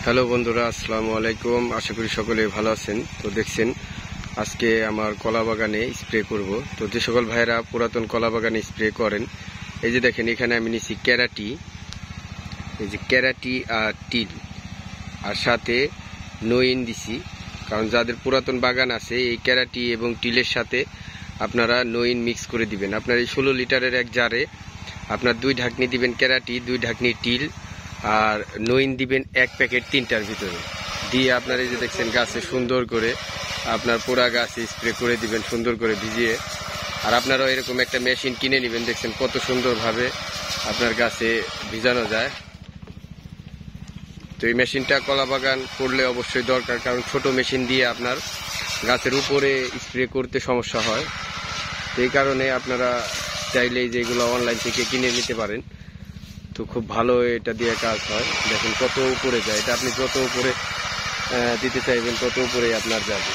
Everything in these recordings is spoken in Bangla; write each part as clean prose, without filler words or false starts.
হ্যালো বন্ধুরা, আসসালামু আলাইকুম। আশা করি সকলে ভালো আছেন। তো দেখছেন আজকে আমার কলা বাগানে স্প্রে করব। তো যে সকল ভাইরা পুরাতন কলা বাগানে স্প্রে করেন, এই যে দেখেন এখানে আমি নিছি ক্যারাটি, এই যে ক্যারাটি আর টিল, আর সাথে নইন দিছি। কারণ যাদের পুরাতন বাগান আছে এই ক্যারাটি এবং টিলের সাথে আপনারা নইন মিক্স করে দিবেন। আপনার এই 16 লিটারের এক জারে আপনার 2 ঢাকনি দিবেন ক্যারাটি, 2 ঢাকনি টিল, আর নইন দিবেন 1 প্যাকেট 3টার ভিতরে দিয়ে আপনার এই যে দেখছেন গাছে সুন্দর করে আপনার পুরা গাছে স্প্রে করে দিবেন সুন্দর করে ভিজিয়ে। আর আপনারাও এরকম একটা মেশিন কিনে নেবেন, দেখছেন কত সুন্দরভাবে আপনার গাছে ভিজানো যায়। তো এই মেশিনটা কলা বাগান করলে অবশ্যই দরকার, কারণ ছোট মেশিন দিয়ে আপনার গাছের উপরে স্প্রে করতে সমস্যা হয়। তো এই কারণে আপনারা চাইলে যেগুলো অনলাইন থেকে কিনে নিতে পারেন। তো খুব ভালো এটা দিয়ে কাজ হয়। দেখেন কত উপরে যায়, এটা আপনি যত উপরে দিতে চাইবেন তত উপরে আপনার যাবে।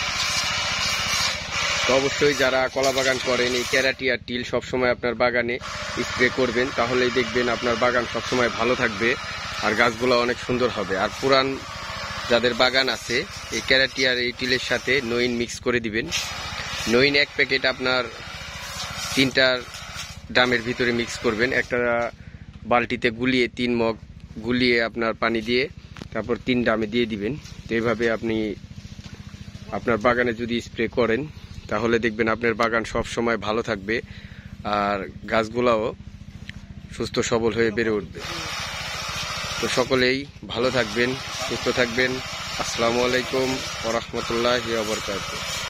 তো অবশ্যই যারা কলা বাগান করেন এই ক্যারাটি আর টিল সবসময় আপনার বাগানে স্প্রে করবেন, তাহলেই দেখবেন আপনার বাগান সবসময় ভালো থাকবে আর গাছগুলো অনেক সুন্দর হবে। আর পুরান যাদের বাগান আছে এই ক্যারাটি আর এই টিলের সাথে নইন মিক্স করে দিবেন। নইন 1 প্যাকেট আপনার 3টার ড্রামের ভিতরে মিক্স করবেন। একটা বালতিতে গুলিয়ে 3 মগ গুলিয়ে আপনার পানি দিয়ে তারপর 3 ড্রামে দিয়ে দিবেন। তো এইভাবে আপনি আপনার বাগানে যদি স্প্রে করেন তাহলে দেখবেন আপনার বাগান সব সময় ভালো থাকবে আর গাছগুলাও সুস্থ সবল হয়ে বেড়ে উঠবে। তো সকলেই ভালো থাকবেন, সুস্থ থাকবেন। আসসালামু আলাইকুম ওয়া রাহমাতুল্লাহি ওয়া বারাকাতুহু।